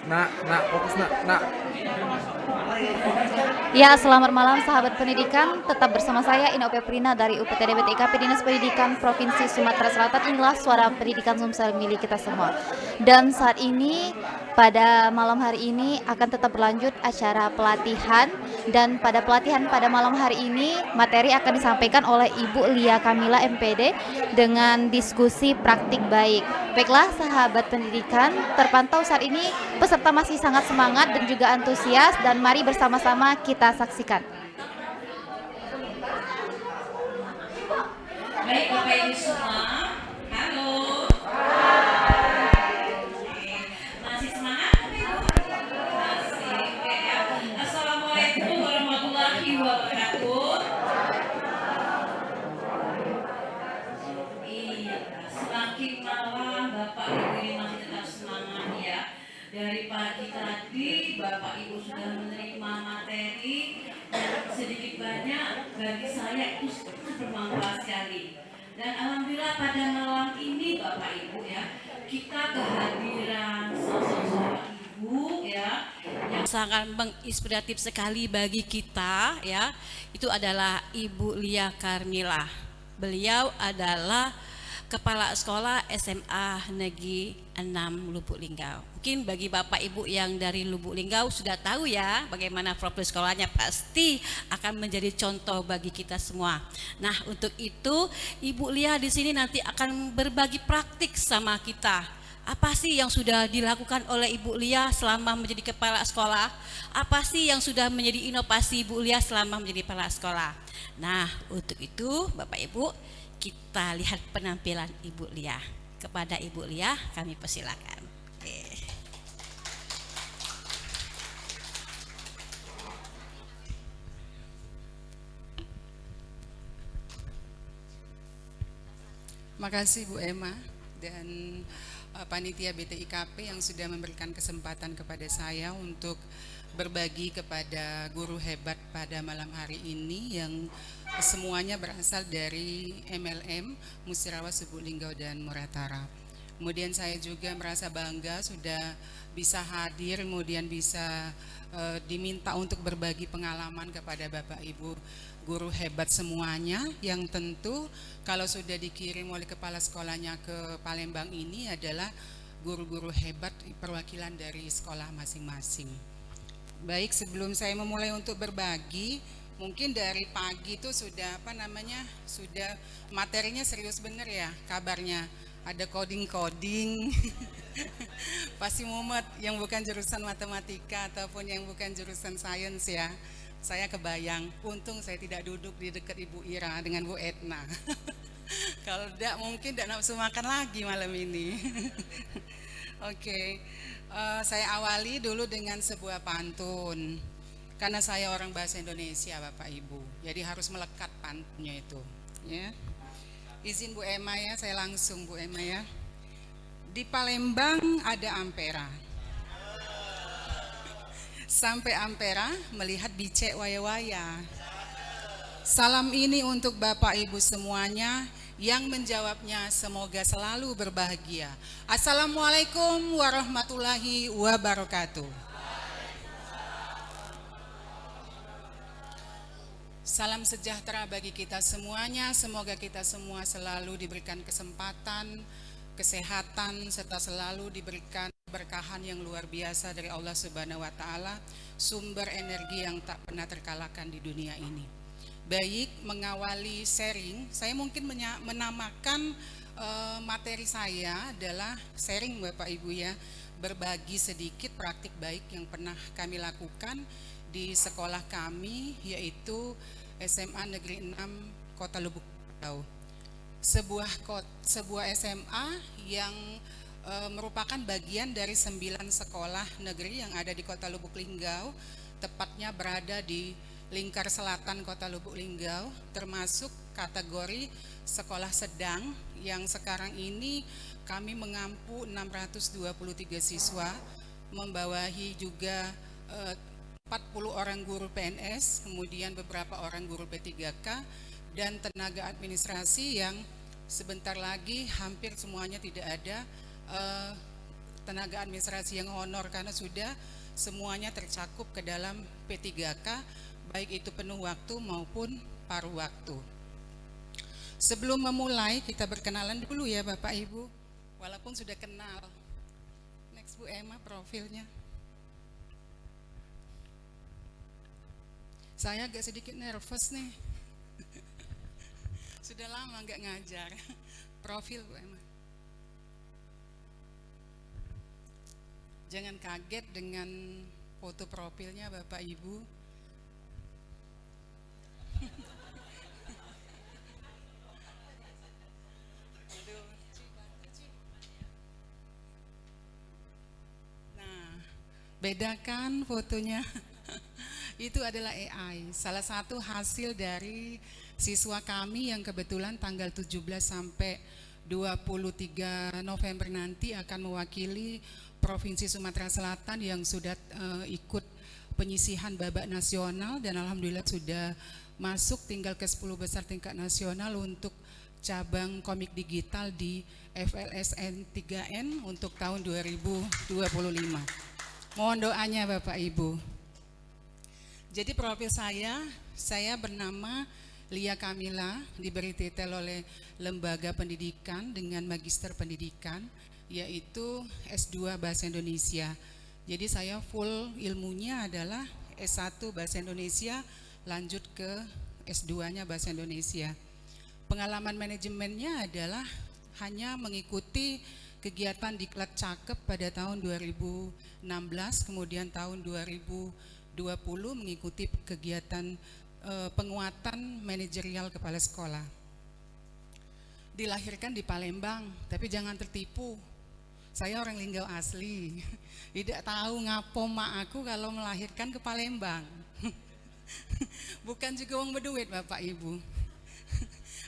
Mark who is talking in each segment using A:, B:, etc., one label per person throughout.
A: Nak, fokus nak.
B: Ya, selamat malam sahabat pendidikan. Tetap bersama saya Inope Prina dari UPTD BTIKP Dinas Pendidikan Provinsi Sumatera Selatan. Inilah suara pendidikan Sumsel milik kita semua. Dan saat ini pada malam hari ini akan tetap berlanjut acara pelatihan, dan pada pelatihan pada malam hari ini materi akan disampaikan oleh Ibu Lia Kamila MPD dengan diskusi praktik baik. Baiklah sahabat pendidikan, terpantau saat ini peserta masih sangat semangat dan juga antusias, dan mari bersama-sama kita saksikan.
C: Baik Bapak Ibu semua, halo. Masih semangat Bapak Ibu? Masih, oke ya. Assalamualaikum warahmatullahi wabarakatuh. Iya, semakin malam Bapak Ibu ini masih tetap semangat ya. Dari pagi tadi Bapak Ibu sudah menerima materi dan sedikit banyak bagi saya itu bermanfaat sekali. Dan alhamdulillah pada malam ini Bapak Ibu ya, kita kehadiran sosok seorang ibu ya yang sangat menginspiratif sekali bagi kita ya. Itu adalah Ibu Lia Karmila. Beliau adalah Kepala Sekolah SMA Negeri 6 Lubuk Linggau. Mungkin bagi Bapak Ibu yang dari Lubuk Linggau sudah tahu ya bagaimana profil sekolahnya, pasti akan menjadi contoh bagi kita semua. Nah, untuk itu Ibu Lia di sini nanti akan berbagi praktik sama kita. Apa sih yang sudah dilakukan oleh Ibu Lia selama menjadi kepala sekolah? Apa sih yang sudah menjadi inovasi Ibu Lia selama menjadi kepala sekolah? Nah, untuk itu Bapak Ibu, kita lihat penampilan Ibu Lia. Kepada Ibu Lia kami persilakan. Oke.
D: Makasih Bu Emma dan panitia BTIKP yang sudah memberikan kesempatan kepada saya untuk berbagi kepada guru hebat pada malam hari ini yang semuanya berasal dari MLM Musirawas Lubuk Linggau dan Muratara. Kemudian saya juga merasa bangga sudah bisa hadir, kemudian bisa diminta untuk berbagi pengalaman kepada Bapak Ibu guru hebat semuanya, yang tentu kalau sudah dikirim oleh kepala sekolahnya ke Palembang ini adalah guru-guru hebat perwakilan dari sekolah masing-masing. Baik, sebelum saya memulai untuk berbagi, mungkin dari pagi itu sudah sudah materinya serius bener ya kabarnya. Ada coding-coding, pasti mumet yang bukan jurusan matematika ataupun yang bukan jurusan sains ya. Saya kebayang, untung saya tidak duduk di dekat Ibu Ira dengan Bu Etna. Kalau tidak mungkin tidak nafsu makan lagi malam ini. Oke, saya awali dulu dengan sebuah pantun. Karena saya orang bahasa Indonesia Bapak Ibu, jadi harus melekat pantunnya itu. Ya. Izin Bu Emma ya, saya langsung Bu Emma ya. Di Palembang ada Ampera. Sampai Ampera melihat bicek waya-waya. Salam ini untuk Bapak Ibu semuanya, yang menjawabnya semoga selalu berbahagia. Assalamualaikum warahmatullahi wabarakatuh. Salam sejahtera bagi kita semuanya, semoga kita semua selalu diberikan kesempatan, kesehatan, serta selalu diberikan keberkahan yang luar biasa dari Allah Subhanahu wa Ta'ala, sumber energi yang tak pernah terkalahkan di dunia ini. Baik, mengawali sharing, saya mungkin menamakan materi saya adalah sharing Bapak Ibu ya, berbagi sedikit praktik baik yang pernah kami lakukan di sekolah kami, yaitu SMA Negeri 6 Kota Lubuk Linggau. Sebuah SMA yang merupakan bagian dari 9 sekolah negeri yang ada di Kota Lubuk Linggau, tepatnya berada di lingkar selatan Kota Lubuk Linggau, termasuk kategori sekolah sedang yang sekarang ini kami mengampu 623 siswa, membawahi juga 40 orang guru PNS, kemudian beberapa orang guru P3K, dan tenaga administrasi yang sebentar lagi hampir semuanya tidak ada, eh, tenaga administrasi yang honor, karena sudah semuanya tercakup ke dalam P3K, baik itu penuh waktu maupun paruh waktu. Sebelum memulai, kita berkenalan dulu ya Bapak Ibu, walaupun sudah kenal. Next Bu Emma, profilnya. Saya agak sedikit nervous nih. Sudah lama nggak ngajar. Profil Bu Emma. Jangan kaget dengan foto profilnya Bapak Ibu. Nah, bedakan fotonya. Itu adalah AI, salah satu hasil dari siswa kami yang kebetulan tanggal 17 sampai 23 November nanti akan mewakili Provinsi Sumatera Selatan yang sudah ikut penyisihan babak nasional, dan alhamdulillah sudah masuk tinggal ke 10 besar tingkat nasional untuk cabang komik digital di FLSN 3N untuk tahun 2025. Mohon doanya Bapak Ibu. Jadi profil saya bernama Lia Kamila, diberi titel oleh Lembaga Pendidikan dengan Magister Pendidikan, yaitu S2 Bahasa Indonesia. Jadi saya full ilmunya adalah S1 Bahasa Indonesia, lanjut ke S2-nya Bahasa Indonesia. Pengalaman manajemennya adalah hanya mengikuti kegiatan Diklat Cakep pada tahun 2016, kemudian tahun 2020 mengikuti kegiatan penguatan manajerial kepala sekolah. Dilahirkan di Palembang, tapi jangan tertipu. Saya orang Linggau asli. Tidak tahu ngapo mak aku kalau melahirkan ke Palembang. Bukan juga uang berduit Bapak Ibu.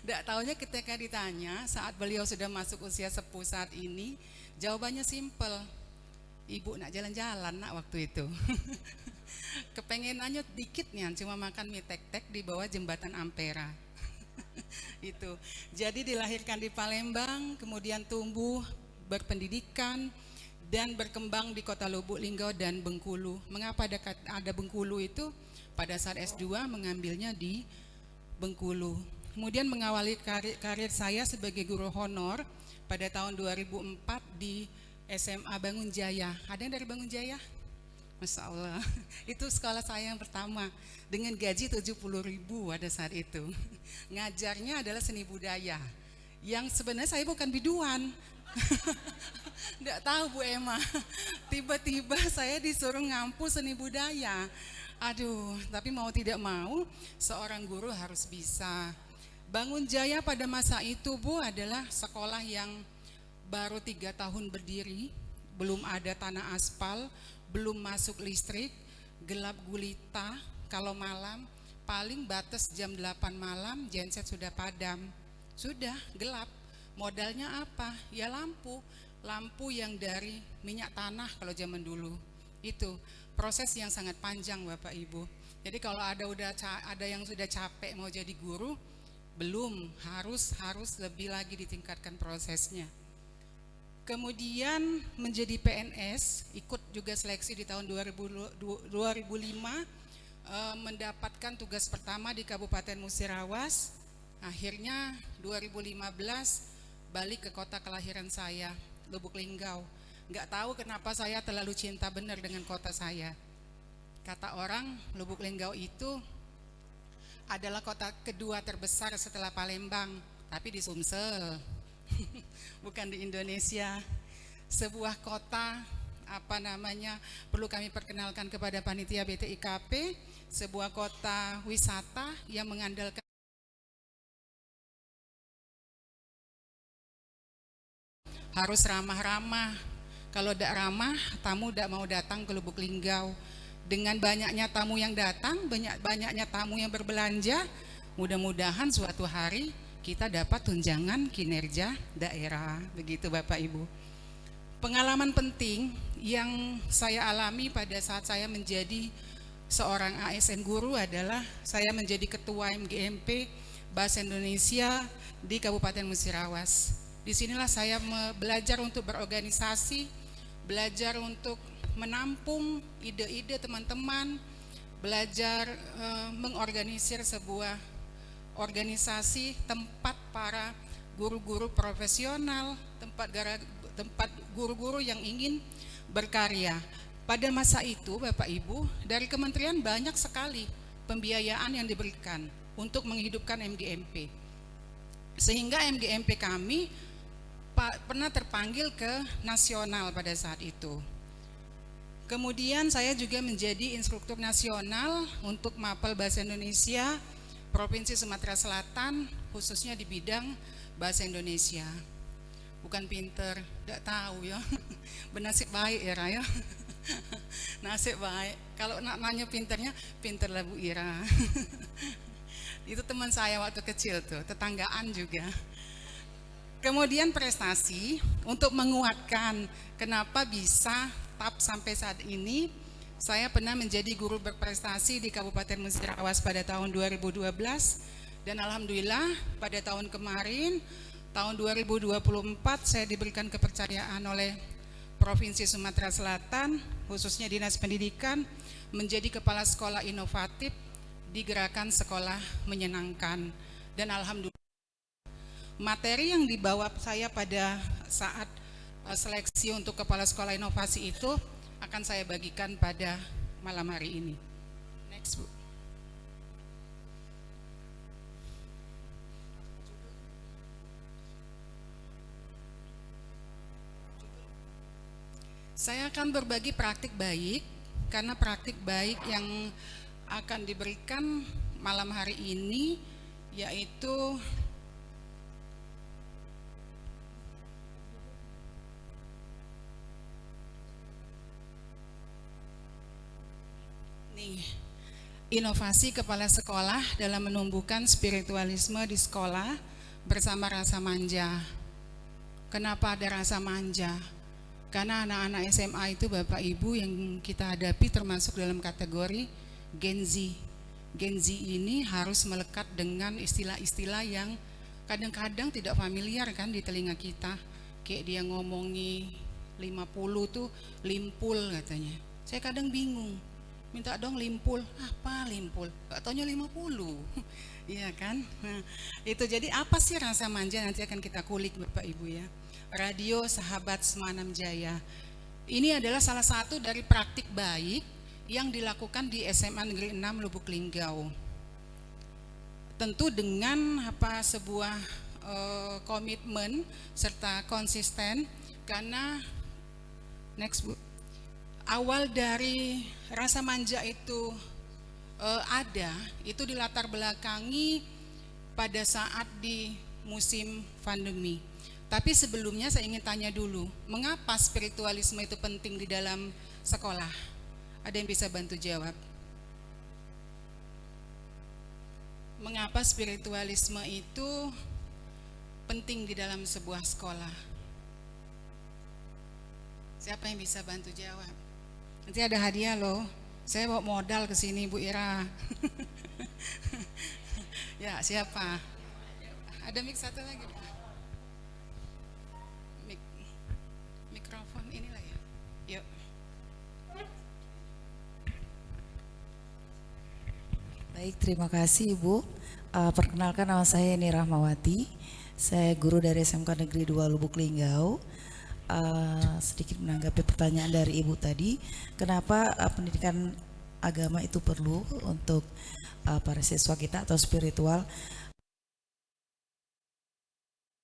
D: Tidak tahunya ketika ditanya saat beliau sudah masuk usia sepuh saat ini, jawabannya simpel. Ibu nak jalan-jalan nak waktu itu. Kepengenannya dikit nih, cuma makan mie tek-tek di bawah jembatan Ampera. Itu. Jadi dilahirkan di Palembang, kemudian tumbuh berpendidikan dan berkembang di Kota Lubuk Linggau dan Bengkulu. Mengapa ada Bengkulu itu? Pada saat S2 mengambilnya di Bengkulu. Kemudian mengawali karir saya sebagai guru honor pada tahun 2004 di SMA Bangun Jaya. Ada yang dari Bangun Jaya? Masya Allah, itu sekolah saya yang pertama dengan gaji 70.000 pada saat itu. Ngajarnya adalah seni budaya, yang sebenarnya saya bukan biduan. Nggak tahu Bu Emma, tiba-tiba saya disuruh ngampu seni budaya. Aduh, tapi mau tidak mau seorang guru harus bisa. Bangun Jaya pada masa itu Bu adalah sekolah yang baru 3 tahun berdiri, belum ada tanah aspal, belum masuk listrik, gelap gulita. Kalau malam paling batas jam 8 malam genset sudah padam, sudah gelap. Modalnya apa? Ya lampu yang dari minyak tanah kalau zaman dulu. Itu proses yang sangat panjang Bapak Ibu. Jadi kalau ada yang sudah capek mau jadi guru, belum, harus lebih lagi ditingkatkan prosesnya. Kemudian menjadi PNS, ikut juga seleksi di tahun 2005, mendapatkan tugas pertama di Kabupaten Musirawas. Akhirnya 2015 balik ke kota kelahiran saya, Lubuk Linggau. Nggak tahu kenapa saya terlalu cinta benar dengan kota saya. Kata orang, Lubuk Linggau itu adalah kota kedua terbesar setelah Palembang, tapi di Sumsel. Bukan di Indonesia. Sebuah kota perlu kami perkenalkan kepada panitia BTIKP, sebuah kota wisata yang mengandalkan harus ramah-ramah. Kalau tidak ramah, tamu tidak mau datang ke Lubuk Linggau. Dengan banyaknya tamu yang datang, banyaknya tamu yang berbelanja, mudah-mudahan suatu hari kita dapat tunjangan kinerja daerah, begitu Bapak Ibu. Pengalaman penting yang saya alami pada saat saya menjadi seorang ASN guru adalah saya menjadi ketua MGMP Bahasa Indonesia di Kabupaten Musirawas. Disinilah saya belajar untuk berorganisasi, belajar untuk menampung ide-ide teman-teman, belajar mengorganisir sebuah organisasi tempat para guru-guru profesional, tempat guru-guru yang ingin berkarya. Pada masa itu Bapak Ibu, dari kementerian banyak sekali pembiayaan yang diberikan untuk menghidupkan MGMP. Sehingga MGMP kami pernah terpanggil ke nasional pada saat itu. Kemudian saya juga menjadi instruktur nasional untuk Mapel Bahasa Indonesia Provinsi Sumatera Selatan, khususnya di bidang Bahasa Indonesia. Bukan pinter, tidak tahu ya. Bernasib baik ya Raya. Nasib baik. Kalau nanya pinternya, pinterlah Bu Ira. Itu teman saya waktu kecil tuh, tetanggaan juga. Kemudian prestasi untuk menguatkan kenapa bisa TAP sampai saat ini. Saya pernah menjadi guru berprestasi di Kabupaten Musirawas pada tahun 2012 dan alhamdulillah pada tahun kemarin tahun 2024 saya diberikan kepercayaan oleh Provinsi Sumatera Selatan, khususnya Dinas Pendidikan, menjadi kepala sekolah inovatif di Gerakan Sekolah Menyenangkan. Dan alhamdulillah materi yang dibawa saya pada saat seleksi untuk kepala sekolah inovasi itu akan saya bagikan pada malam hari ini. Next, Bu. Saya akan berbagi praktik baik, karena praktik baik yang akan diberikan malam hari ini yaitu inovasi kepala sekolah dalam menumbuhkan spiritualisme di sekolah bersama rasa manja. Kenapa ada rasa manja? Karena anak-anak SMA itu Bapak Ibu yang kita hadapi termasuk dalam kategori Gen Z. Gen Z ini harus melekat dengan istilah-istilah yang kadang-kadang tidak familiar kan di telinga kita. Kayak dia ngomongi 50 tuh limpul katanya. Saya kadang bingung. Minta dong limpul, apa limpul? Gak taunya 50. Iya kan? Nah, itu jadi apa sih rasa manja, nanti akan kita kulik Bapak Ibu ya. Radio Sahabat Semanam Jaya. Ini adalah salah satu dari praktik baik yang dilakukan di SMA Negeri 6 Lubuk Linggau. Tentu dengan sebuah komitmen serta konsisten, karena next Bu. Awal dari rasa manja itu itu dilatar belakangi pada saat di musim pandemi. Tapi sebelumnya saya ingin tanya dulu, mengapa spiritualisme itu penting di dalam sekolah? Ada yang bisa bantu jawab? Mengapa spiritualisme itu penting di dalam sebuah sekolah? Siapa yang bisa bantu jawab? Nanti ada hadiah loh. Saya bawa modal ke sini Bu Ira. Ya, siapa? Ada mic satu lagi. Mikrofon inilah ya. Yuk.
A: Baik, terima kasih Ibu. Perkenalkan, nama saya Eni Rahmawati. Saya guru dari SMK Negeri 2 Lubuk Linggau. Sedikit menanggapi pertanyaan dari Ibu tadi, kenapa pendidikan agama itu perlu untuk para siswa kita atau spiritual.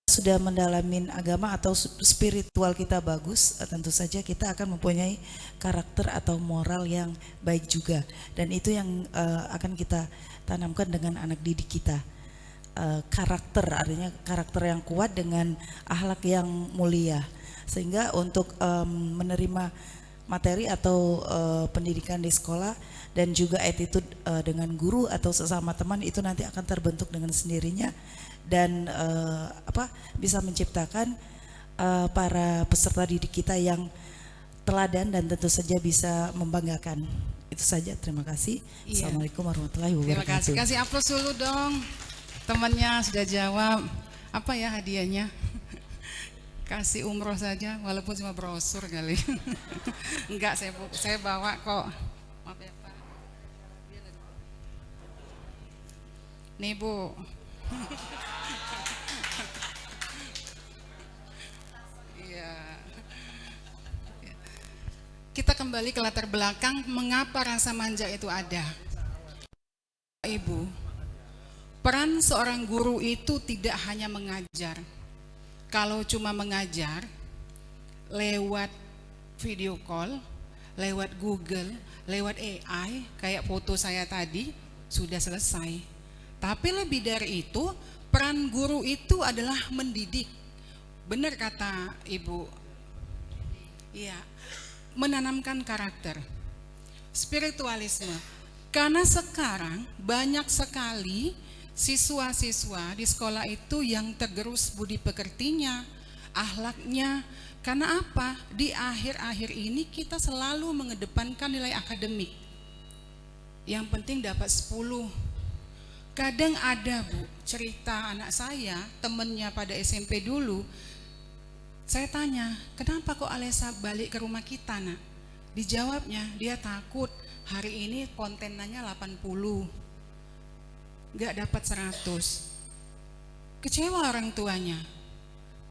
A: Sudah mendalamin agama atau spiritual kita bagus, tentu saja kita akan mempunyai karakter atau moral yang baik juga, dan itu yang akan kita tanamkan dengan anak didik kita. Karakter artinya karakter yang kuat dengan akhlak yang mulia, sehingga untuk menerima materi atau pendidikan di sekolah dan juga attitude dengan guru atau sesama teman itu nanti akan terbentuk dengan sendirinya, dan bisa menciptakan para peserta didik kita yang teladan dan tentu saja bisa membanggakan. Itu saja, terima kasih. Iya. Assalamualaikum warahmatullahi wabarakatuh.
D: Terima kasih. Kasih aplaus dulu dong. Temannya sudah jawab. Apa ya hadiahnya? Kasih umroh saja, walaupun cuma brosur kali. Enggak, saya bawa kok. Maaf ya Pak. Nih Bu. Iya. Kita kembali ke latar belakang mengapa rasa manja itu ada. Ibu, peran seorang guru itu tidak hanya mengajar. Kalau cuma mengajar lewat video call, lewat Google, lewat AI, kayak foto saya tadi, sudah selesai. Tapi lebih dari itu, peran guru itu adalah mendidik. Benar kata Ibu. Iya, menanamkan karakter. Spiritualisme. Karena sekarang banyak sekali siswa-siswa di sekolah itu yang tergerus budi pekertinya, akhlaknya. Karena apa? Di akhir-akhir ini kita selalu mengedepankan nilai akademik. Yang penting dapat 10. Kadang ada Bu, cerita anak saya, temennya pada SMP dulu. Saya tanya, kenapa kok Alesa balik ke rumah kita nak? Dijawabnya, dia takut hari ini kontenannya 80, gak dapat 100. Kecewa orang tuanya.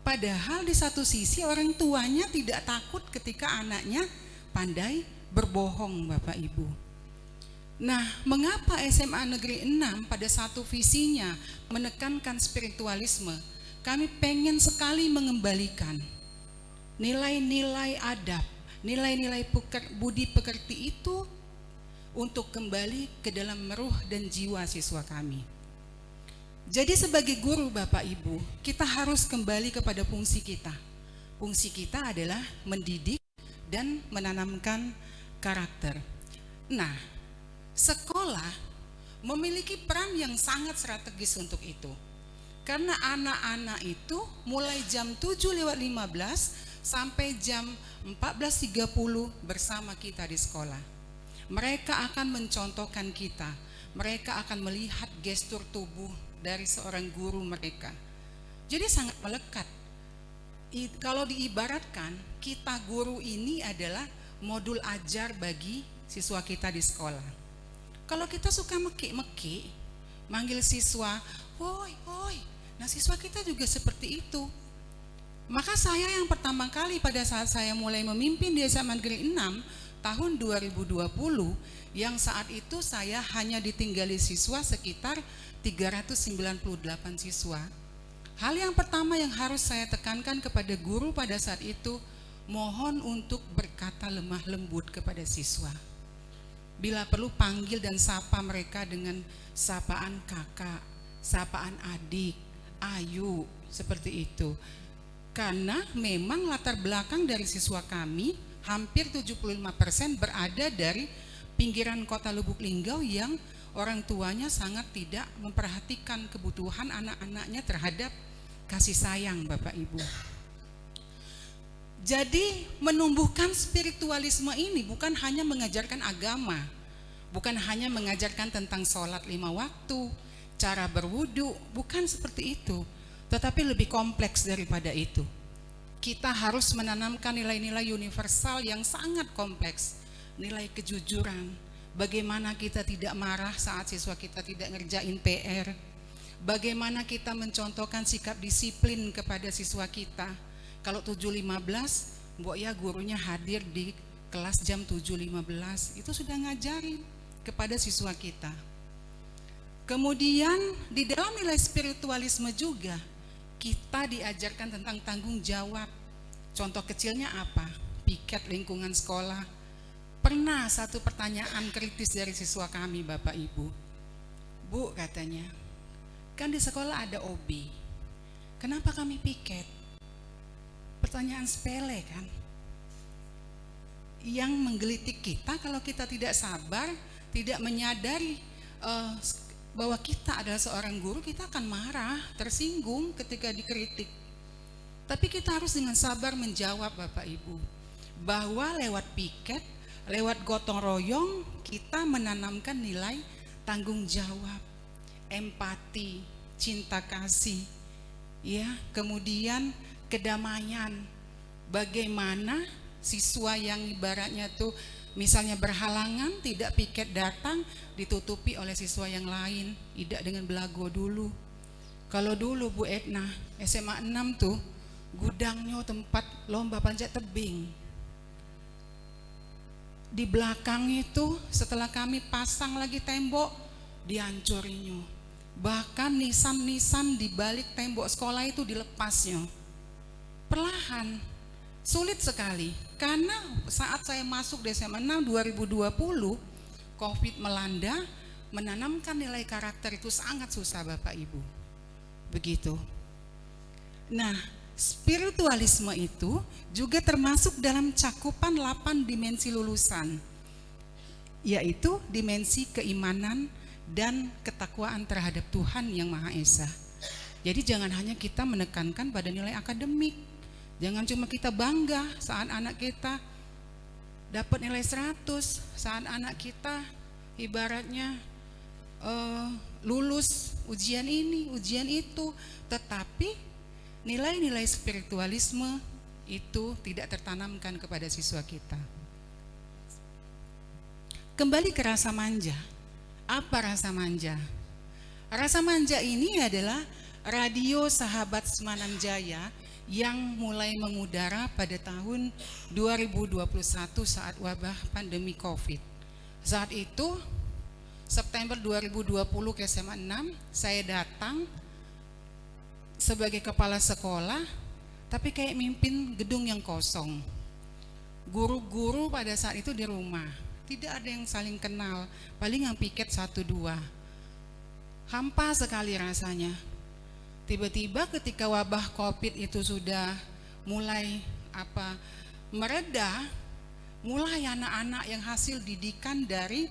D: Padahal di satu sisi orang tuanya tidak takut ketika anaknya pandai berbohong Bapak Ibu. Nah, mengapa SMA Negeri 6 pada satu visinya menekankan spiritualisme? Kami pengen sekali mengembalikan nilai-nilai adab, nilai-nilai budi pekerti itu untuk kembali ke dalam ruh dan jiwa siswa kami. Jadi sebagai guru Bapak Ibu, kita harus kembali kepada fungsi kita. Fungsi kita adalah mendidik dan menanamkan karakter. Nah, sekolah memiliki peran yang sangat strategis untuk itu. Karena anak-anak itu mulai jam 7:15 sampai jam 14:30 bersama kita di sekolah. Mereka akan mencontohkan kita, mereka akan melihat gestur tubuh dari seorang guru mereka. Jadi sangat melekat. Kalau diibaratkan, kita guru ini adalah modul ajar bagi siswa kita di sekolah. Kalau kita suka meki-meki, manggil siswa, woi, woi, nah siswa kita juga seperti itu. Maka saya yang pertama kali pada saat saya mulai memimpin di SMA Negeri 6 tahun 2020, yang saat itu saya hanya ditinggali siswa sekitar 398 siswa. Hal yang pertama yang harus saya tekankan kepada guru pada saat itu, mohon untuk berkata lemah lembut kepada siswa. Bila perlu panggil dan sapa mereka dengan sapaan kakak, sapaan adik, ayu, seperti itu. Karena memang latar belakang dari siswa kami hampir 75% berada dari pinggiran kota Lubuk Linggau yang orang tuanya sangat tidak memperhatikan kebutuhan anak-anaknya terhadap kasih sayang Bapak Ibu. Jadi menumbuhkan spiritualisme ini bukan hanya mengajarkan agama, bukan hanya mengajarkan tentang sholat 5 waktu, cara berwudu, bukan seperti itu, tetapi lebih kompleks daripada itu. Kita harus menanamkan nilai-nilai universal yang sangat kompleks, nilai kejujuran, bagaimana kita tidak marah saat siswa kita tidak ngerjain PR, bagaimana kita mencontohkan sikap disiplin kepada siswa kita. Kalau 7.15, Mbok ya gurunya hadir di kelas jam 7.15, itu sudah ngajarin kepada siswa kita. Kemudian di dalam nilai spiritualisme juga, kita diajarkan tentang tanggung jawab. Contoh kecilnya apa? Piket lingkungan sekolah. Pernah satu pertanyaan kritis dari siswa kami Bapak Ibu. Bu katanya, kan di sekolah ada OB, kenapa kami piket? Pertanyaan sepele kan, yang menggelitik kita kalau kita tidak sabar, tidak menyadari bahwa kita adalah seorang guru, kita akan marah, tersinggung ketika dikritik. Tapi kita harus dengan sabar menjawab Bapak Ibu, bahwa lewat piket, lewat gotong royong, kita menanamkan nilai tanggung jawab, empati, cinta kasih, ya. Kemudian kedamaian. Bagaimana siswa yang ibaratnya tuh misalnya berhalangan, tidak piket datang, ditutupi oleh siswa yang lain, tidak dengan belago dulu. Kalau dulu Bu Etna, SMA 6 tuh, gudangnya tempat lomba panjat tebing. Di belakang itu setelah kami pasang lagi tembok, dihancurinnya. Bahkan nisan-nisan di balik tembok sekolah itu dilepasnya. Perlahan, sulit sekali. Karena saat saya masuk di SMA 6 2020, COVID melanda, menanamkan nilai karakter itu sangat susah Bapak Ibu. Begitu. Nah, spiritualisme itu juga termasuk dalam cakupan 8 dimensi lulusan, yaitu dimensi keimanan dan ketakwaan terhadap Tuhan Yang Maha Esa. Jadi jangan hanya kita menekankan pada nilai akademik, jangan cuma kita bangga saat anak kita dapat nilai 100, saat anak kita ibaratnya lulus ujian ini, ujian itu, tetapi nilai-nilai spiritualisme itu tidak tertanamkan kepada siswa kita. Kembali ke rasa manja. Apa rasa manja? Rasa manja ini adalah radio sahabat Semanan Jaya yang mulai mengudara pada tahun 2021 saat wabah pandemi COVID. Saat itu September 2020 ke SMA 6, saya datang sebagai kepala sekolah, tapi kayak mimpin gedung yang kosong. Guru-guru pada saat itu di rumah, tidak ada yang saling kenal, paling yang piket 1-2. Hampa sekali rasanya. Tiba-tiba ketika wabah COVID itu sudah mulai mereda, mulai anak-anak yang hasil didikan dari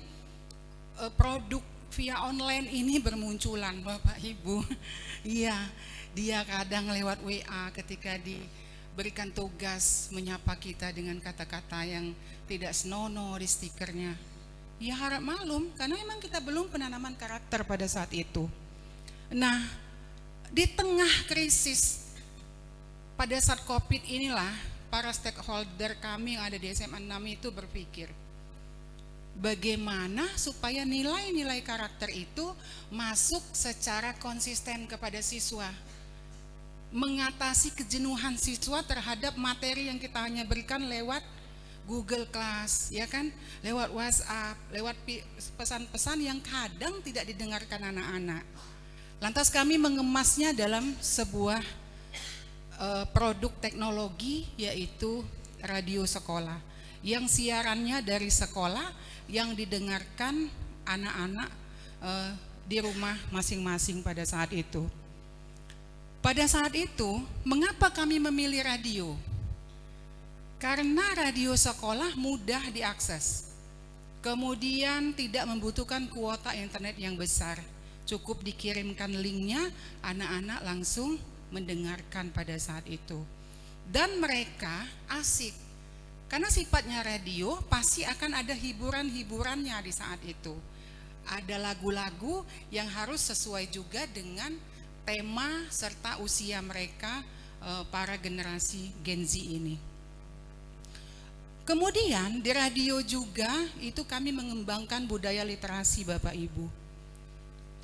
D: produk via online ini bermunculan Bapak Ibu. Iya, dia kadang lewat WA ketika diberikan tugas menyapa kita dengan kata-kata yang tidak senonoh di stikernya. Ya harap maklum, karena memang kita belum penanaman karakter pada saat itu. Nah, di tengah krisis pada saat COVID inilah para stakeholder kami yang ada di SMA 6 itu berpikir, bagaimana supaya nilai-nilai karakter itu masuk secara konsisten kepada siswa, mengatasi kejenuhan siswa terhadap materi yang kita hanya berikan lewat Google Class, ya kan, lewat WhatsApp, lewat pesan-pesan yang kadang tidak didengarkan anak-anak. Lantas kami mengemasnya dalam sebuah produk teknologi, yaitu radio sekolah, yang siarannya dari sekolah, yang didengarkan anak-anak di rumah masing-masing pada saat itu. Pada saat itu, mengapa kami memilih radio? Karena radio sekolah mudah diakses, kemudian tidak membutuhkan kuota internet yang besar, cukup dikirimkan linknya, anak-anak langsung mendengarkan pada saat itu. Dan mereka asik, karena sifatnya radio pasti akan ada hiburan-hiburannya di saat itu. Ada lagu-lagu yang harus sesuai juga dengan tema serta usia mereka, para generasi Gen Z ini. Kemudian di radio juga itu kami mengembangkan budaya literasi Bapak Ibu.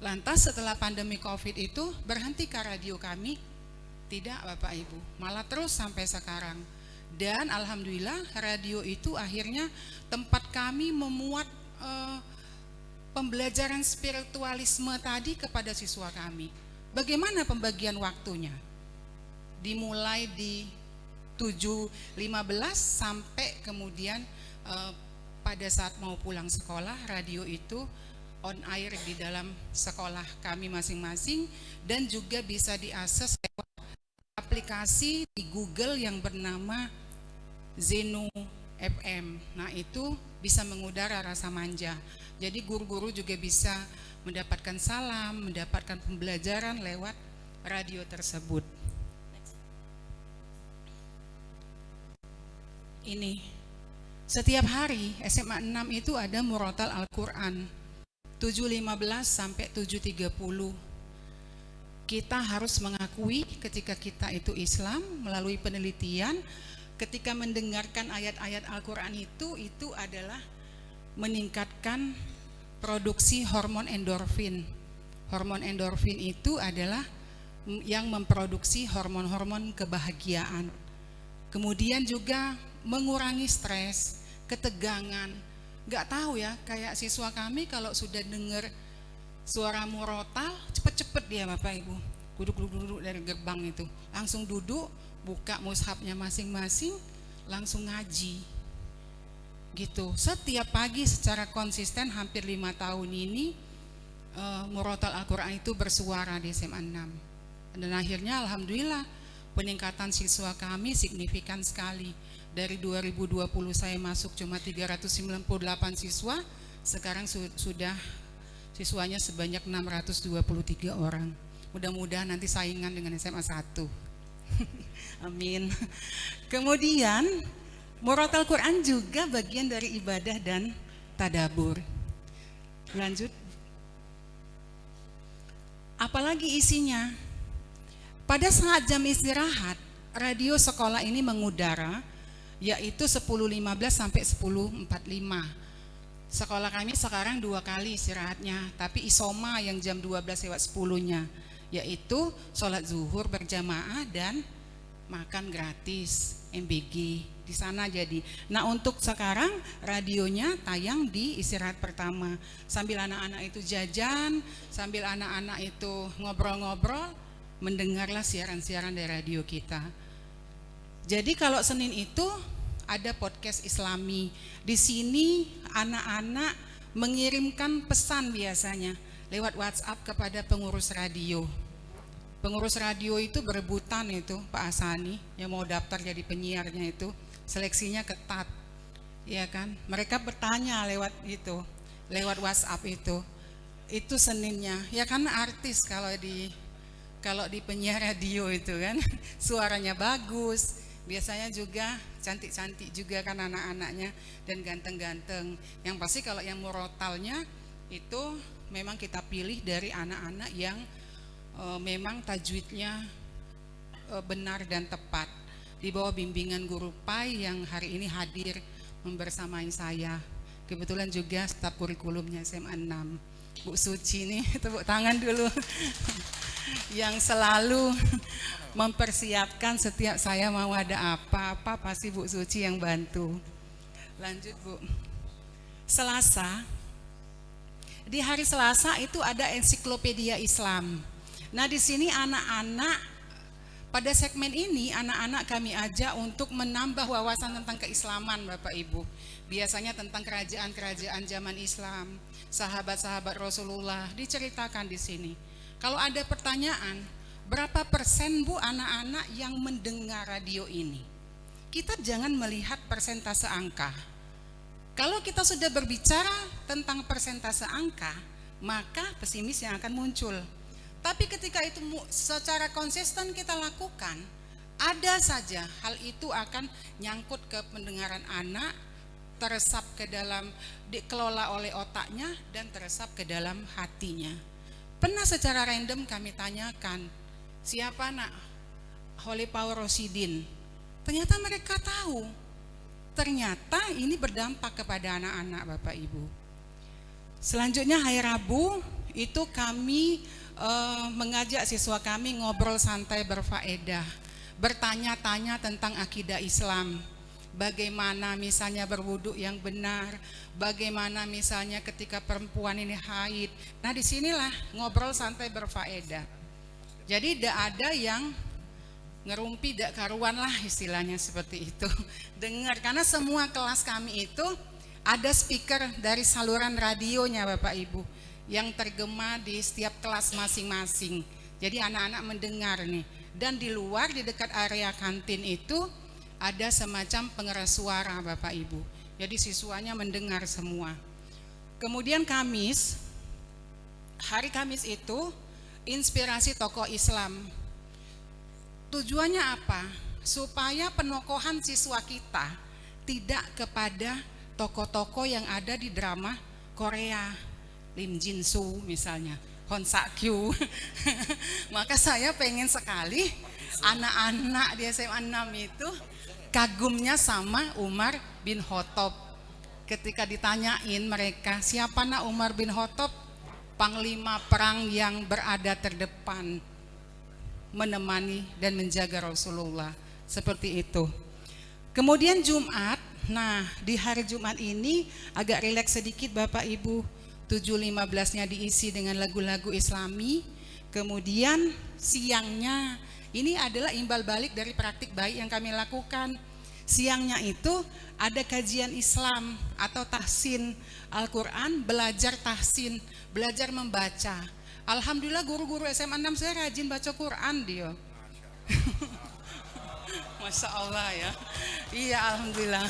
D: Lantas setelah pandemi COVID itu berhenti ke radio kami? Tidak Bapak Ibu, malah terus sampai sekarang. Dan alhamdulillah radio itu akhirnya tempat kami memuat pembelajaran spiritualisme tadi kepada siswa kami. Bagaimana pembagian waktunya? Dimulai di 7.15 sampai kemudian pada saat mau pulang sekolah, radio itu on air di dalam sekolah kami masing-masing, dan juga bisa diakses lewat aplikasi di Google yang bernama Zeno FM. Nah, itu bisa mengudara rasa manja. Jadi guru-guru juga bisa mendapatkan salam, mendapatkan pembelajaran lewat radio tersebut. Ini setiap hari SMA 6 itu ada murotal Al-Quran 7.15 sampai 7.30. kita harus mengakui ketika kita itu Islam melalui penelitian, ketika mendengarkan ayat-ayat Al-Quran itu adalah meningkatkan produksi hormon endorfin. Hormon endorfin itu adalah yang memproduksi hormon-hormon kebahagiaan. Kemudian juga mengurangi stres, ketegangan. Gak tahu ya, kayak siswa kami kalau sudah dengar suara murotal, cepet-cepet dia Bapak Ibu. Duduk dari gerbang itu. Langsung duduk, buka mushafnya masing-masing, langsung ngaji. Gitu. Setiap pagi secara konsisten hampir 5 tahun ini, murotal Al-Quran itu bersuara di SMA 6. Dan akhirnya alhamdulillah peningkatan siswa kami signifikan sekali. Dari 2020 saya masuk cuma 398 siswa, sekarang sudah siswanya sebanyak 623 orang. Mudah-mudahan nanti saingan dengan SMA 1. Amin. Kemudian murotal Quran juga bagian dari ibadah dan tadabur. Lanjut. Apalagi isinya? Pada saat jam istirahat, radio sekolah ini mengudara, yaitu 10.15 sampai 10.45. Sekolah kami sekarang 2 kali istirahatnya, tapi isoma yang jam 12:10-nya, yaitu sholat zuhur berjamaah dan makan gratis MBG di sana. Jadi, nah untuk sekarang radionya tayang di istirahat pertama, sambil anak-anak itu jajan, sambil anak-anak itu ngobrol-ngobrol, mendengarlah siaran-siaran dari radio kita. Jadi kalau Senin itu ada podcast Islami. Di sini anak-anak mengirimkan pesan biasanya lewat WhatsApp kepada pengurus radio. Pengurus radio itu berebutan itu, Pak Asani yang mau daftar jadi penyiarnya itu, seleksinya ketat. Ya kan? Mereka bertanya lewat itu, lewat WhatsApp itu. Itu Seninnya. Ya karena artis kalau di penyiar radio itu kan suaranya bagus. Biasanya juga cantik-cantik juga kan anak-anaknya dan ganteng-ganteng. Yang pasti kalau yang murotalnya itu memang kita pilih dari anak-anak yang memang tajwidnya benar dan tepat. Di bawah bimbingan guru PAI yang hari ini hadir membersamai saya. Kebetulan juga staf kurikulumnya SMA 6. Bu Suci nih, tepuk tangan dulu. Yang selalu mempersiapkan setiap saya mau ada apa-apa pasti Bu Suci yang bantu. Lanjut Bu. Selasa, di hari Selasa itu ada ensiklopedia Islam. Nah di sini anak-anak pada segmen ini anak-anak kami ajak untuk menambah wawasan tentang keislaman Bapak Ibu. Biasanya tentang kerajaan-kerajaan zaman Islam, sahabat-sahabat Rasulullah diceritakan di sini. Kalau ada pertanyaan, berapa persen Bu anak-anak yang mendengar radio ini? Kita jangan melihat persentase angka. Kalau kita sudah berbicara tentang persentase angka, maka pesimis yang akan muncul. Tapi ketika itu secara konsisten kita lakukan, ada saja hal itu akan nyangkut ke pendengaran anak, teresap ke dalam, dikelola oleh otaknya dan teresap ke dalam hatinya. Pernah secara random kami tanyakan, siapa nak? Holy Power Rosidin. Ternyata mereka tahu. Ternyata ini berdampak kepada anak-anak Bapak Ibu. Selanjutnya hari Rabu itu kami mengajak siswa kami ngobrol santai berfaedah, bertanya-tanya tentang akidah Islam. Bagaimana misalnya berwudu yang benar, bagaimana misalnya ketika perempuan ini haid. Nah disinilah ngobrol santai berfaedah. Jadi tidak ada yang ngerumpi, tidak karuan lah istilahnya seperti itu. Dengar, karena semua kelas kami itu ada speaker dari saluran radionya Bapak Ibu yang tergema di setiap kelas masing-masing. Jadi anak-anak mendengar nih. Dan di luar di dekat area kantin itu ada semacam pengeras suara Bapak Ibu. Jadi siswanya mendengar semua. Kemudian hari Kamis itu inspirasi tokoh Islam. Tujuannya apa? Supaya penokohan siswa kita tidak kepada tokoh-tokoh yang ada di drama Korea, Lim Jin Soo misalnya. Honsakyu. Maka saya pengen sekali anak-anak di SMA 6 itu kagumnya sama Umar bin Khattab. Ketika ditanyain mereka, siapa nak Umar bin Khattab? Panglima perang yang berada terdepan, menemani dan menjaga Rasulullah. Seperti itu. Kemudian Jumat, nah di hari Jumat ini agak rileks sedikit Bapak Ibu. 7.15-nya diisi dengan lagu-lagu Islami. Kemudian siangnya ini adalah imbal balik dari praktik baik yang kami lakukan. Siangnya itu ada kajian Islam atau tahsin Al-Quran, belajar tahsin, belajar membaca. Alhamdulillah guru-guru SMA 6 saya rajin baca Quran dia. Masya Allah ya. Iya alhamdulillah.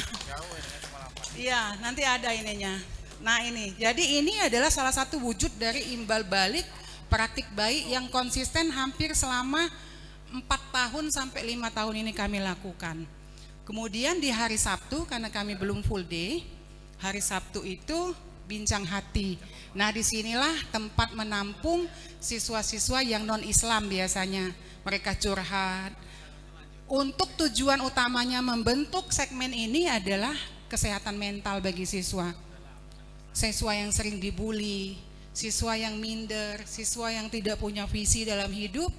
D: Iya nanti ada ininya. Nah ini, jadi ini adalah salah satu wujud dari imbal balik praktik baik yang konsisten hampir selama 4 tahun sampai 5 tahun ini kami lakukan. Kemudian di hari Sabtu, karena kami belum full day, hari Sabtu itu bincang hati. Nah disinilah tempat menampung siswa-siswa yang non-Islam biasanya. Mereka curhat. Untuk tujuan utamanya membentuk segmen ini adalah kesehatan mental bagi siswa. Siswa yang sering dibully, siswa yang minder, siswa yang tidak punya visi dalam hidup,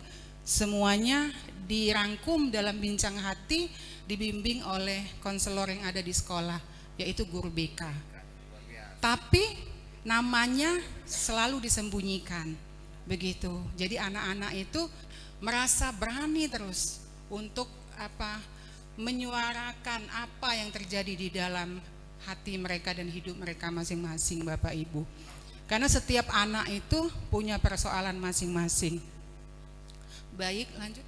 D: semuanya dirangkum dalam bincang hati, dibimbing oleh konselor yang ada di sekolah, yaitu guru BK. Tapi namanya selalu disembunyikan, begitu. Jadi anak-anak itu merasa berani terus untuk menyuarakan apa yang terjadi di dalam hati mereka dan hidup mereka masing-masing Bapak Ibu. Karena setiap anak itu punya persoalan masing-masing. Baik, lanjut.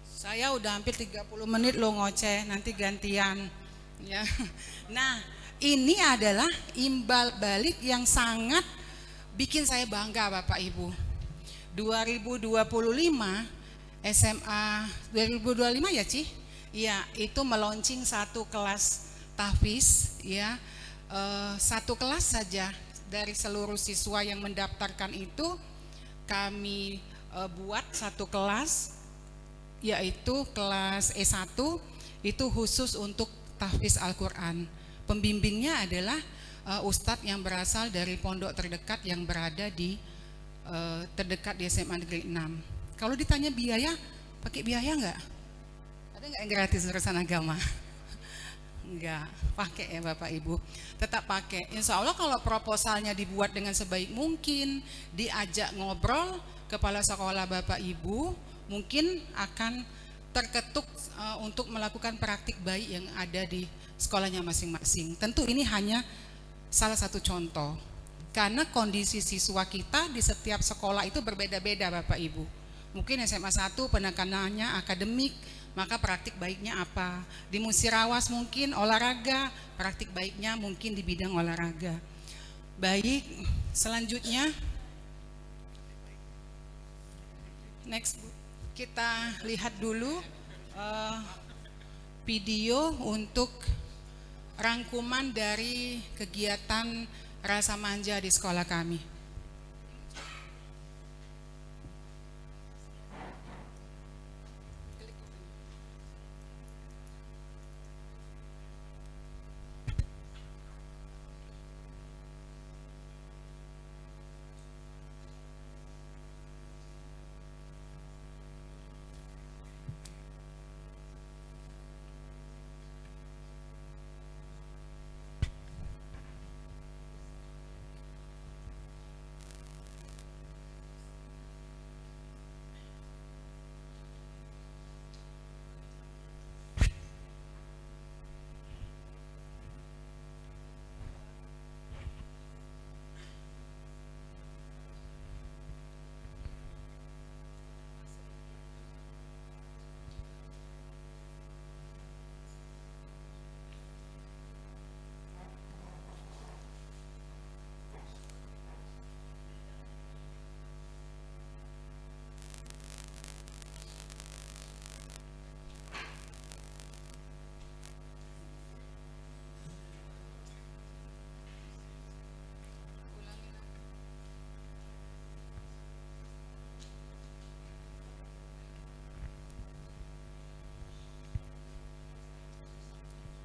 D: Saya udah hampir 30 menit lo ngoceh, nanti gantian ya. Nah, ini adalah imbal balik yang sangat bikin saya bangga Bapak Ibu. 2025 SMA 2025 ya Ci? Iya, itu meluncing satu kelas tahfiz ya. Satu kelas saja dari seluruh siswa yang mendaftarkan itu kami buat satu kelas, yaitu kelas E1 itu khusus untuk tahfiz Al-Quran. Pembimbingnya adalah ustadz yang berasal dari pondok terdekat yang berada di terdekat di SMA Negeri 6. Kalau ditanya biaya, pakai biaya enggak? Ada enggak yang gratis urusan agama? Enggak, pakai ya Bapak Ibu, tetap pakai. Insya Allah kalau proposalnya dibuat dengan sebaik mungkin, diajak ngobrol kepala sekolah Bapak Ibu, mungkin akan terketuk untuk melakukan praktik baik yang ada di sekolahnya masing-masing. Tentu ini hanya salah satu contoh, karena kondisi siswa kita di setiap sekolah itu berbeda-beda Bapak Ibu. Mungkin SMA 1 penekanannya akademik, maka praktik baiknya apa? Di Musirawas mungkin olahraga, praktik baiknya mungkin di bidang olahraga. Baik, selanjutnya next kita lihat dulu video untuk rangkuman dari kegiatan rasa manja di sekolah kami.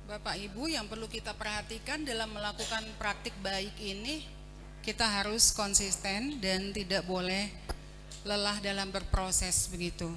D: Bapak Ibu, yang perlu kita perhatikan dalam melakukan praktik baik ini, kita harus konsisten dan tidak boleh lelah dalam berproses begitu.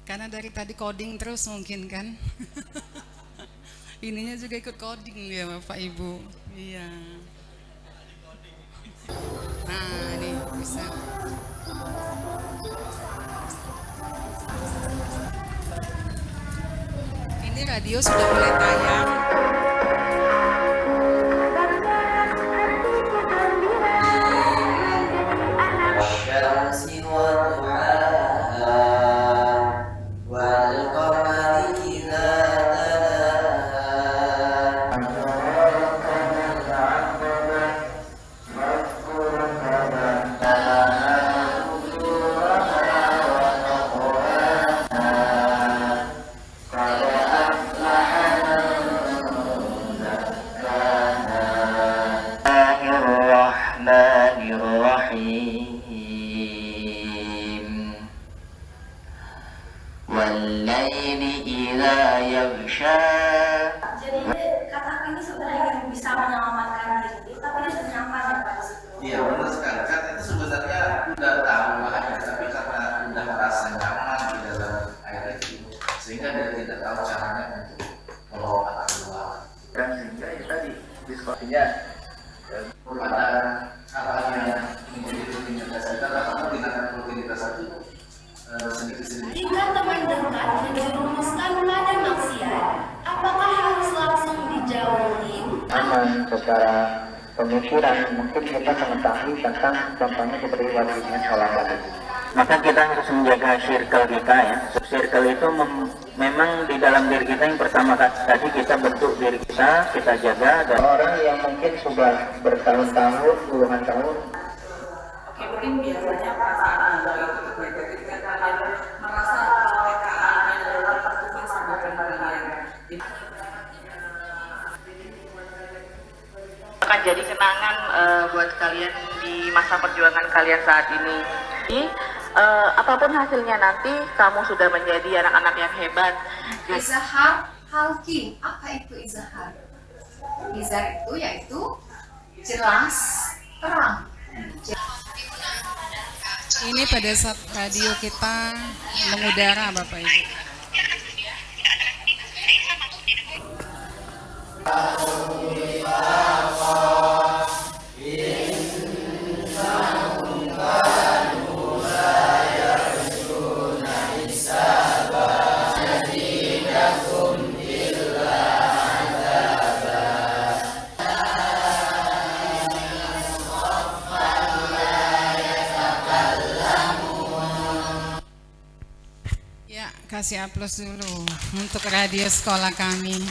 D: Karena dari tadi coding terus mungkin kan. Ininya juga ikut coding ya Bapak Ibu. Iya. Nah, ini bisa. Ini radio sudah mulai tayang.
E: والشمس وضحاها والقمر إذا الرحمن الرحيم والليل إذا يغشى.
F: Jadi kata ini sebenarnya bisa menyelamatkan diri, tapi dia sudah nyaman ya Pak di situ.
G: Iya benar sekali. Kan itu sebenarnya udah tahu makanya, tapi karena udah merasa nyaman di dalam ayat itu, sehingga dia tidak tahu caranya untuk membawa kata keluar. Dan sehingga ya tadi diskusinya kepada hal-hal yang menjadi rutinitas kita, dapat menggunakan rutinitas itu sedikit-sedikit.
F: Jika teman dekat menjerumuskan pada maksiat, apakah harus langsung dijauhi?
H: Aman secara pemikiran, mungkin kita mengetahui tentang contohnya seperti wajibnya sholat tadi. Maka kita harus menjaga circle kita ya. Circle itu memang di dalam diri kita yang pertama tadi kita bentuk diri kita jaga. Dan orang yang mungkin sudah bertahun-tahun, puluhan tahun.
I: Oke, mungkin biasanya perasaan ego itu terjadi ketika kalian merasa kalau PKA-nya adalah tertutup sama kalian. Akan jadi kenangan buat kalian di masa perjuangan kalian saat ini. Jadi, apapun hasilnya nanti, kamu sudah menjadi anak-anak yang hebat.
J: Izhar halki, apa itu izhar? Izhar itu yaitu jelas, terang.
D: Ini pada saat radio kita mengudara Bapak Ibu. Kasih aplaus dulu untuk radio sekolah kami.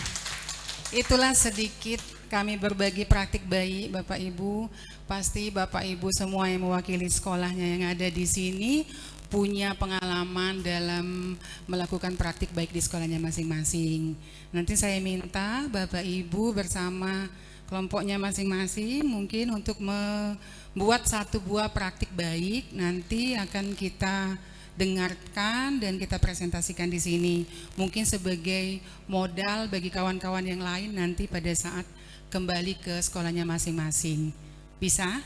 D: Itulah sedikit kami berbagi praktik baik Bapak Ibu. Pasti Bapak Ibu semua yang mewakili sekolahnya yang ada di sini punya pengalaman dalam melakukan praktik baik di sekolahnya masing-masing. Nanti saya minta Bapak Ibu bersama kelompoknya masing-masing mungkin untuk membuat satu buah praktik baik, nanti akan kita dengarkan dan kita presentasikan di sini. Mungkin sebagai modal bagi kawan-kawan yang lain nanti pada saat kembali ke sekolahnya masing-masing. Bisa?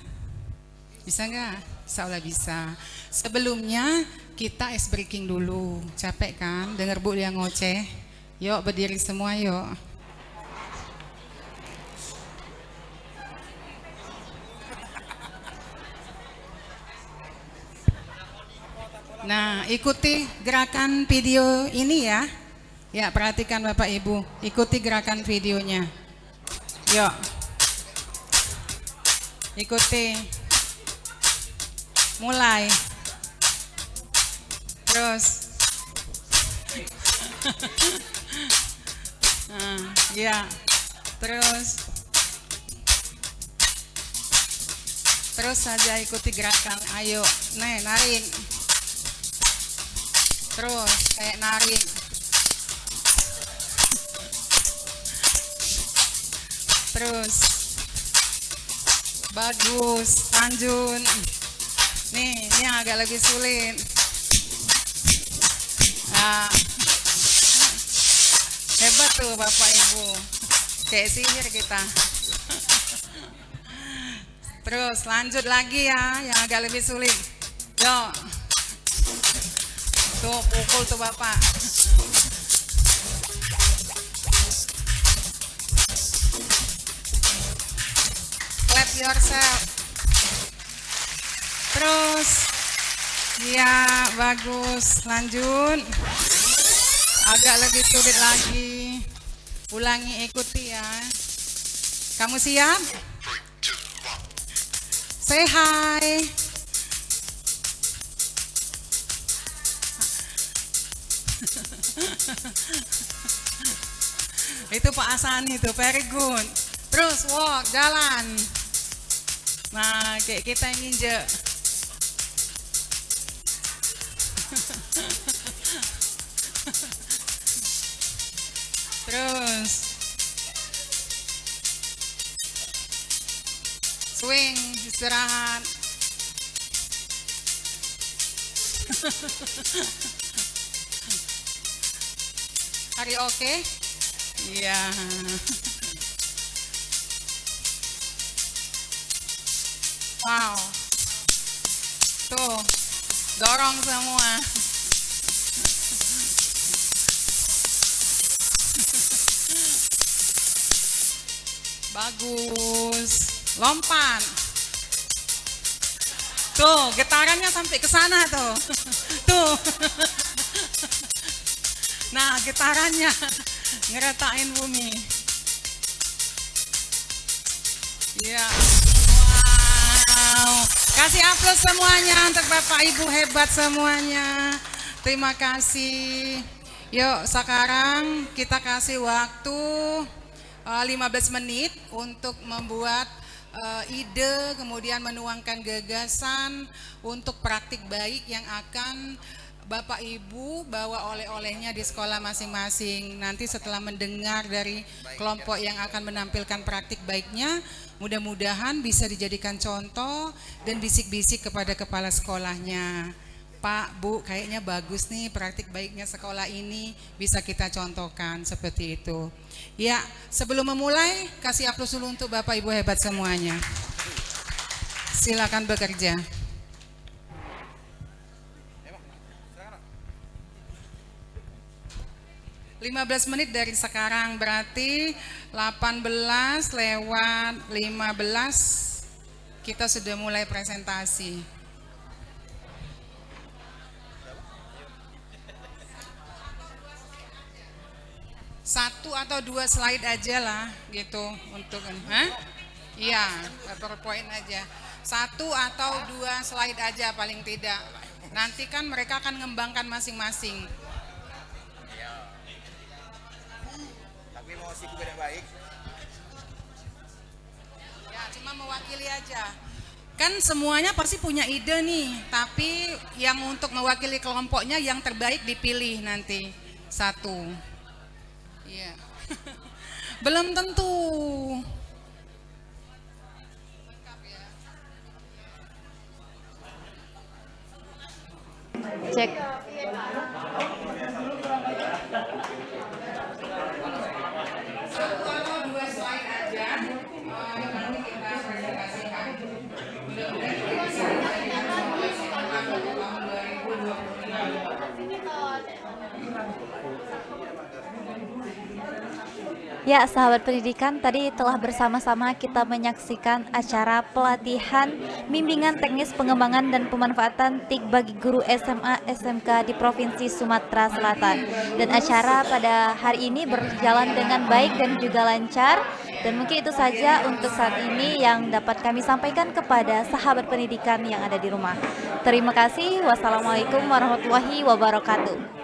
D: Bisa nggak? Insya Allah bisa. Sebelumnya kita ice breaking dulu. Capek kan? Dengar Bu yang ngoceh. Yuk berdiri semua yuk. Nah, ikuti gerakan video ini ya. Ya, perhatikan Bapak Ibu. Ikuti gerakan videonya. Yuk. Ikuti. Mulai. Terus. Ya. Terus saja ikuti gerakan. Ayo, nih narik. Terus kayak narik. Terus. Bagus, lanjut. Nih, ini agak lebih sulit. Nah. Hebat tuh Bapak Ibu. Kayak sihir kita. Terus lanjut lagi ya, yang agak lebih sulit. Yuk. Tuh pukul tuh Bapak. Clap yourself. Terus. Ya, bagus. Lanjut. Agak lebih sulit lagi. Ulangi, ikuti ya. Kamu siap? Say hi. Itu Pak Asani itu, very good. Terus walk, jalan. Nah, kayak kita yang nginjek. Terus swing, istirahat. Hari oke? Iya. Wow. Tuh, dorong semua. Bagus. Lompat. Tuh, getarannya sampai ke sana tuh. Tuh. Nah, getarannya ngeretain bumi. Iya. Wow. Kasih aplaus semuanya untuk Bapak Ibu hebat semuanya. Terima kasih. Yuk, sekarang kita kasih waktu 15 menit untuk membuat ide, kemudian menuangkan gagasan untuk praktik baik yang akan Bapak Ibu bawa oleh-olehnya di sekolah masing-masing. Nanti setelah mendengar dari kelompok yang akan menampilkan praktik baiknya, mudah-mudahan bisa dijadikan contoh dan bisik-bisik kepada kepala sekolahnya. Pak, Bu, kayaknya bagus nih praktik baiknya sekolah ini, bisa kita contohkan seperti itu. Ya, sebelum memulai, kasih aplaus dulu untuk Bapak Ibu hebat semuanya. Silakan bekerja. Lima 15 menit dari sekarang, berarti 18 lewat 15 kita sudah mulai presentasi. Satu atau dua slide aja lah gitu untuk, iya, PowerPoint aja. Satu atau dua slide aja paling tidak. Nanti kan mereka akan ngembangkan masing-masing.
K: Tapi mau sih juga baik.
D: Ya, cuma mewakili aja. Kan semuanya pasti punya ide nih, tapi yang untuk mewakili kelompoknya yang terbaik dipilih nanti satu. Iya. Belum tentu.
B: Cek.
D: Satu atau dua slide aja, nanti kita presentasikan. Mudah-mudahan kita bisa menjadikan contoh tahun 2026.
B: Ya, sahabat pendidikan, tadi telah bersama-sama kita menyaksikan acara pelatihan bimbingan teknis pengembangan dan pemanfaatan TIK bagi guru SMA SMK di Provinsi Sumatera Selatan. Dan acara pada hari ini berjalan dengan baik dan juga lancar. Dan mungkin itu saja untuk saat ini yang dapat kami sampaikan kepada sahabat pendidikan yang ada di rumah. Terima kasih. Wassalamualaikum warahmatullahi wabarakatuh.